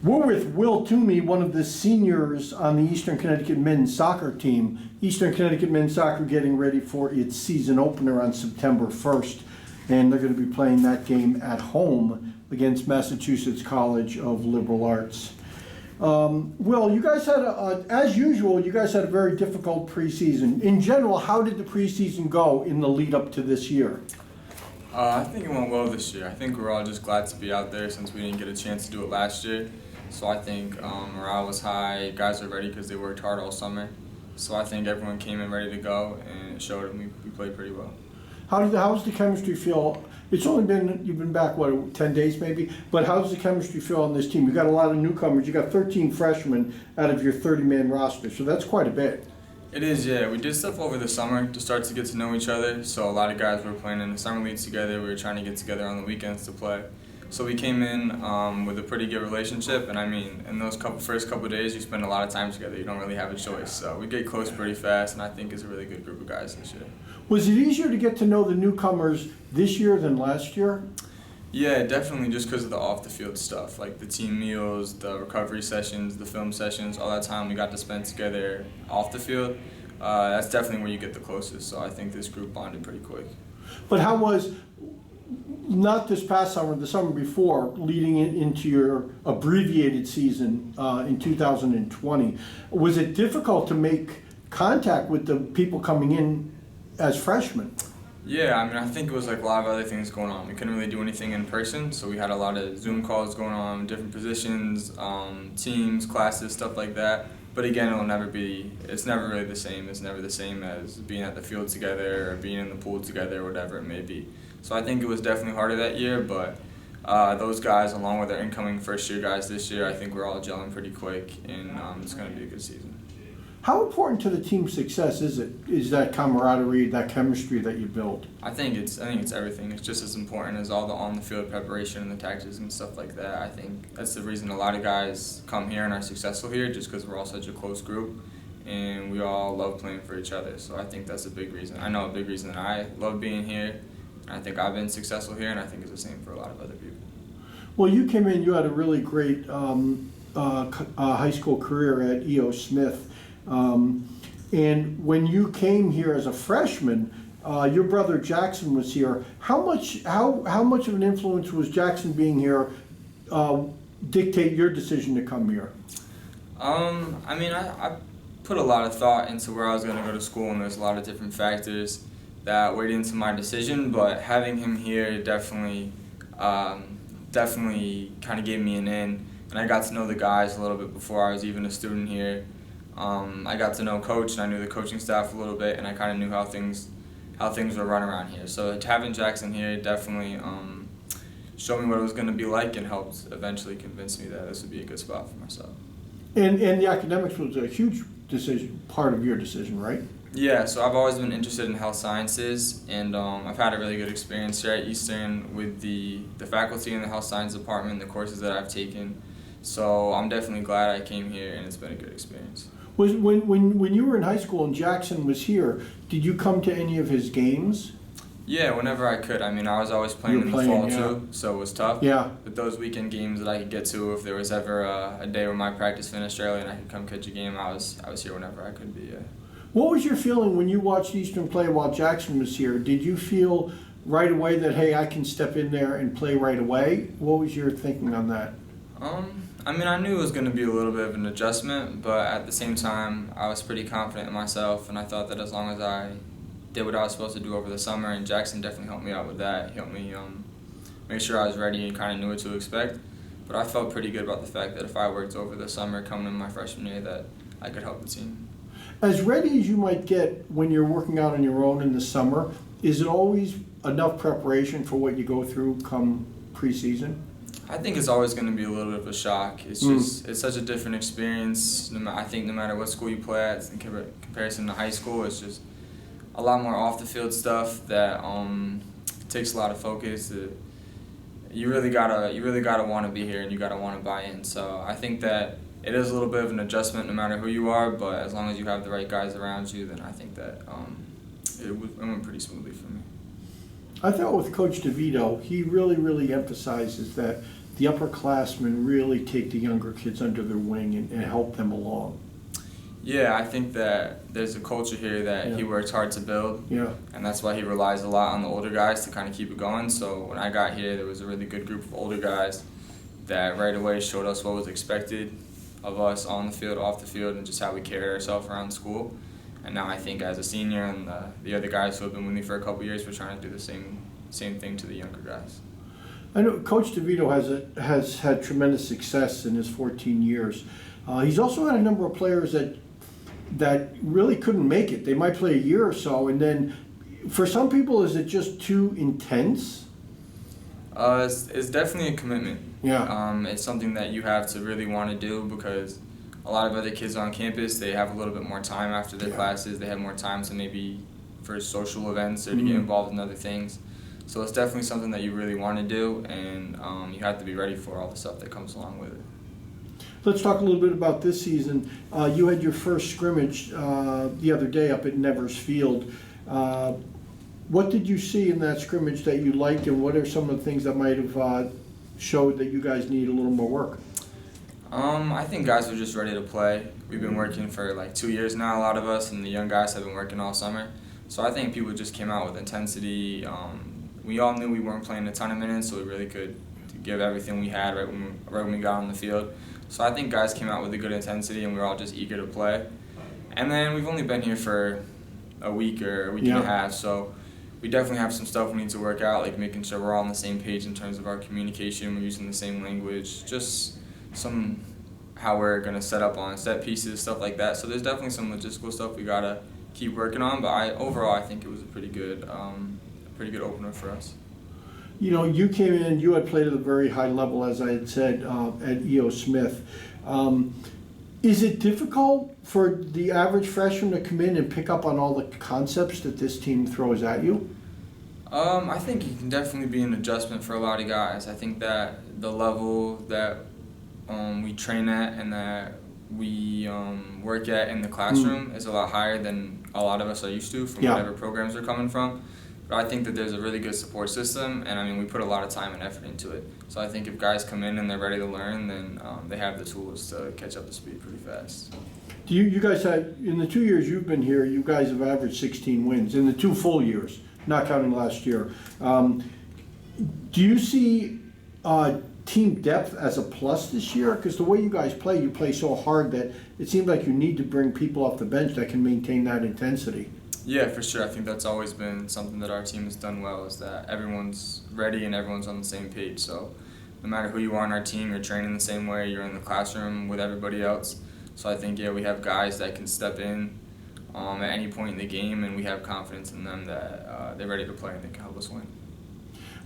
We're with Will Toomey, one of the seniors on the Eastern Connecticut men's soccer team. Eastern Connecticut men's soccer getting ready for its season opener on September 1st, and they're going to be playing that game at home against Massachusetts College of Liberal Arts. Will, you guys had, as usual, you guys had a very difficult preseason. In general, how did the preseason go in the lead up to this year? I think it went well this year. I think we're all just glad to be out there since we didn't get a chance to do it last year. So I think morale was high. Guys are ready because they worked hard all summer. So I think everyone came in ready to go, and it showed, and we played pretty well. How's the chemistry feel? It's only been, you've been back, 10 days maybe? But how's the chemistry feel on this team? You've got a lot of newcomers. You got 13 freshmen out of your 30-man roster, so that's quite a bit. It is, yeah. We did stuff over the summer to start to get to know each other. So a lot of guys were playing in the summer leagues together. We were trying to get together on the weekends to play. So we came in with a pretty good relationship, and I mean, in those first couple of days, you spend a lot of time together. You don't really have a choice. So we get close pretty fast, and I think it's a really good group of guys this year. Was it easier to get to know the newcomers this year than last year? Yeah, definitely, just because of the off-the-field stuff, like the team meals, the recovery sessions, the film sessions, all that time we got to spend together off the field. That's definitely where you get the closest. So I think this group bonded pretty quick. But how was, not this past summer, the summer before, leading into your abbreviated season in 2020, was it difficult to make contact with the people coming in as freshmen? Yeah, I mean, I think it was like a lot of other things going on. We couldn't really do anything in person, so we had a lot of Zoom calls going on, different positions, teams, classes, stuff like that. But again, it's never really the same. It's never the same as being at the field together or being in the pool together or whatever it may be. So I think it was definitely harder that year, but those guys, along with our incoming first-year guys this year, I think we're all gelling pretty quick, and it's going to be a good season. How important to the team's success is that camaraderie, that chemistry that you build? I think it's everything. It's just as important as all the on-the-field preparation and the tactics and stuff like that. I think that's the reason a lot of guys come here and are successful here, just because we're all such a close group, and we all love playing for each other. So I think that's a big reason. I know a big reason that I love being here. I think I've been successful here, and I think it's the same for a lot of other people. Well, you came in, you had a really great high school career at E.O. Smith. And when you came here as a freshman, your brother Jackson was here. How much of an influence was Jackson being here dictate your decision to come here? I mean, I put a lot of thought into where I was going to go to school, and there's a lot of different factors that weighed into my decision. But having him here definitely kind of gave me an in, and I got to know the guys a little bit before I was even a student here. I got to know Coach, and I knew the coaching staff a little bit, and I kind of knew how things were run around here. So having Jackson here definitely showed me what it was going to be like, and helped eventually convince me that this would be a good spot for myself. And the academics was a huge part of your decision, right? Yeah, so I've always been interested in health sciences, and I've had a really good experience here at Eastern with the faculty in the health science department, the courses that I've taken. So I'm definitely glad I came here, and it's been a good experience. When you were in high school and Jackson was here, did you come to any of his games? Yeah, whenever I could. I mean, I was always playing in the fall too, so it was tough. Yeah. But those weekend games that I could get to, if there was ever a day where my practice finished early and I could come catch a game, I was here whenever I could be. Yeah. What was your feeling when you watched Eastern play while Jackson was here? Did you feel right away that, hey, I can step in there and play right away? What was your thinking on that? I mean, I knew it was going to be a little bit of an adjustment, but at the same time, I was pretty confident in myself, and I thought that as long as I did what I was supposed to do over the summer, and Jackson definitely helped me out with that. He helped me make sure I was ready and kind of knew what to expect. But I felt pretty good about the fact that if I worked over the summer coming in my freshman year, that I could help the team. As ready as you might get when you're working out on your own in the summer, is it always enough preparation for what you go through come preseason? I think it's always going to be a little bit of a shock. It's just it's such a different experience. I think no matter what school you play at, in comparison to high school, it's just a lot more off the field stuff that takes a lot of focus. You really gotta want to be here, and you gotta want to buy in. So I think that it is a little bit of an adjustment no matter who you are, but as long as you have the right guys around you, then I think that it went pretty smoothly for me. I thought with Coach DeVito, he really emphasizes that the upperclassmen really take the younger kids under their wing and help them along. Yeah, I think that there's a culture here that he works hard to build, and that's why he relies a lot on the older guys to kind of keep it going. So when I got here, there was a really good group of older guys that right away showed us what was expected of us on the field, off the field, and just how we carry ourselves around school. And now I think as a senior and the other guys who have been with me for a couple of years, we're trying to do the same thing to the younger guys. I know Coach DeVito has had tremendous success in his 14 years. He's also had a number of players that really couldn't make it. They might play a year or so, and then for some people, is it just too intense? It's definitely a commitment. Yeah. It's something that you have to really want to do because a lot of other kids on campus, they have a little bit more time after their classes. They have more time to maybe for social events or to get involved in other things. So it's definitely something that you really want to do, and you have to be ready for all the stuff that comes along with it. Let's talk a little bit about this season. You had your first scrimmage the other day up at Nevers Field. What did you see in that scrimmage that you liked, and what are some of the things that might have showed that you guys need a little more work? I think guys were just ready to play. We've been working for like 2 years now, a lot of us, and the young guys have been working all summer. So I think people just came out with intensity. We all knew we weren't playing a ton of minutes, so we really could give everything we had right when we got on the field. So I think guys came out with a good intensity, and we were all just eager to play. And then we've only been here for a week or a week and a half, so we definitely have some stuff we need to work out, like making sure we're all on the same page in terms of our communication, we're using the same language, just how we're going to set up on set pieces, stuff like that. So there's definitely some logistical stuff we got to keep working on, but overall I think it was a pretty good opener for us. You know, you came in, you had played at a very high level, as I had said, at E.O. Smith. Is it difficult for the average freshman to come in and pick up on all the concepts that this team throws at you? I think it can definitely be an adjustment for a lot of guys. I think that the level that we train at and that we work at in the classroom is a lot higher than a lot of us are used to from whatever programs we're coming from. But I think that there's a really good support system, and I mean, we put a lot of time and effort into it. So I think if guys come in and they're ready to learn, then they have the tools to catch up to speed pretty fast. Do you guys had, in the 2 years you've been here, you guys have averaged 16 wins, in the 2 full years, not counting last year. Do you see team depth as a plus this year? Because the way you guys play, you play so hard that it seems like you need to bring people off the bench that can maintain that intensity. Yeah, for sure. I think that's always been something that our team has done well, is that everyone's ready and everyone's on the same page. So no matter who you are on our team, you're training the same way, you're in the classroom with everybody else. So I think, we have guys that can step in at any point in the game, and we have confidence in them that they're ready to play and they can help us win.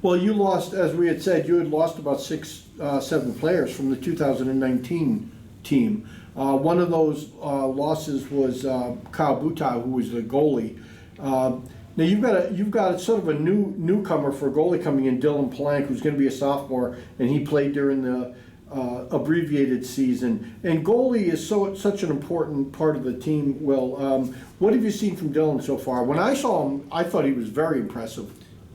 Well, you lost, as we had said, you had lost about 7 players from the 2019 team. One of those losses was Kyle Butai, who was the goalie. Now you've got sort of a newcomer for a goalie coming in, Dylan Plank, who's going to be a sophomore, and he played during the abbreviated season. And goalie is such an important part of the team. Will, what have you seen from Dylan so far? When I saw him, I thought he was very impressive.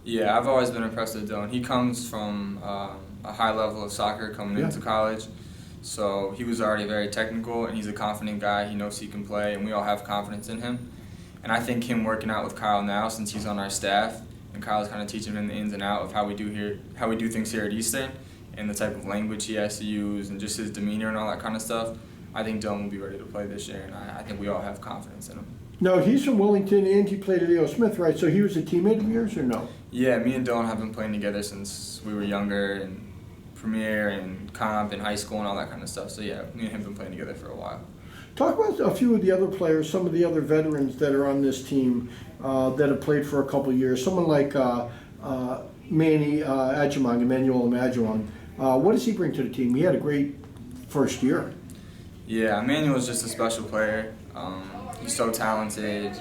Yeah, I've always been impressed with Dylan. He comes from a high level of soccer coming into college. So he was already very technical, and he's a confident guy. He knows he can play, and we all have confidence in him. And I think him working out with Kyle now, since he's on our staff, and Kyle's kind of teaching him the ins and outs of how we do things here at Eastern, and the type of language he has to use, and just his demeanor and all that kind of stuff. I think Dylan will be ready to play this year, and I think we all have confidence in him. No, he's from Wellington, and he played at E.O. Smith, right? So he was a teammate of yours, or no? Yeah, me and Dylan have been playing together since we were younger, and Premier and comp in high school and all that kind of stuff. So yeah, me and him have been playing together for a while. Talk about a few of the other players, some of the other veterans that are on this team that have played for a couple of years. Someone like Manny Emmanuel Adjumong. What does he bring to the team? He had a great first year. Yeah, Emmanuel's just a special player. He's so talented.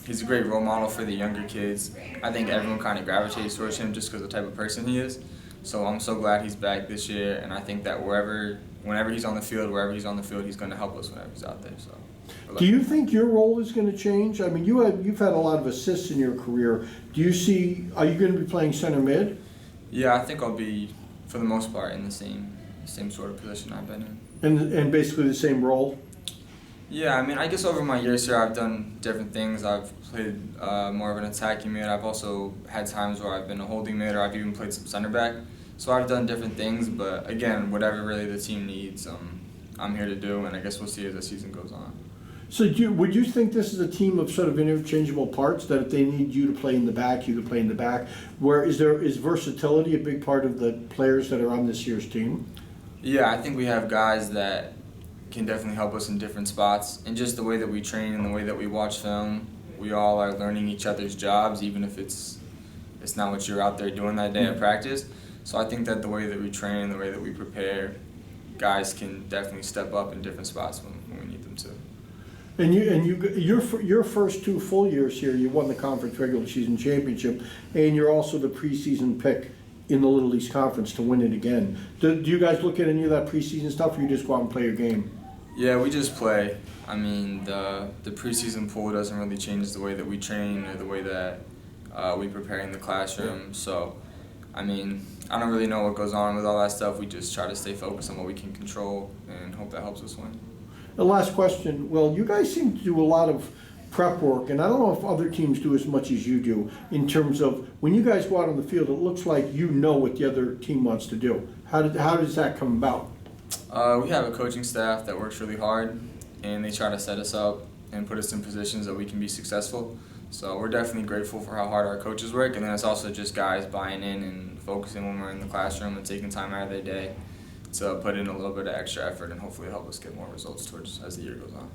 He's a great role model for the younger kids. I think everyone kind of gravitates towards him just because of the type of person he is. So I'm so glad he's back this year, and I think that whenever he's on the field, he's going to help us whenever he's out there. So. Do you think your role is going to change? I mean, you've had a lot of assists in your career. Are you going to be playing center mid? Yeah, I think I'll be for the most part in the same sort of position I've been in. And basically the same role? Yeah, I mean, I guess over my years here, I've done different things. I've played more of an attacking mid. I've also had times where I've been a holding mid, or I've even played some center back. So I've done different things, but again, whatever really the team needs, I'm here to do, and I guess we'll see as the season goes on. So would you think this is a team of sort of interchangeable parts, that if they need you to play in the back, you to play in the back? Where is versatility a big part of the players that are on this year's team? Yeah, I think we have guys that can definitely help us in different spots, and just the way that we train and the way that we watch film, we all are learning each other's jobs, even if it's not what you're out there doing that day at practice. So I think that the way that we train and the way that we prepare, guys can definitely step up in different spots when we need them to. And your first 2 full years here, you won the conference regular season championship, and you're also the preseason pick in the Little East Conference to win it again. Do you guys look at any of that preseason stuff, or you just go out and play your game? Yeah, we just play. I mean, the preseason pool doesn't really change the way that we train or the way that we prepare in the classroom. So, I mean, I don't really know what goes on with all that stuff. We just try to stay focused on what we can control and hope that helps us win. The last question, well, you guys seem to do a lot of prep work, and I don't know if other teams do as much as you do, in terms of when you guys go out on the field, it looks like you know what the other team wants to do. How does that come about? We have a coaching staff that works really hard, and they try to set us up and put us in positions that we can be successful. So we're definitely grateful for how hard our coaches work, and then it's also just guys buying in and focusing when we're in the classroom and taking time out of their day to put in a little bit of extra effort and hopefully help us get more results towards as the year goes on.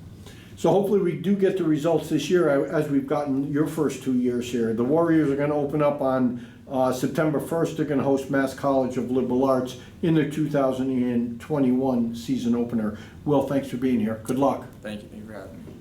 So hopefully we do get the results this year as we've gotten your first 2 years here. The Warriors are going to open up on September 1st. They're going to host Mass College of Liberal Arts in their 2021 season opener. Will, thanks for being here. Good luck. Thank you for having me.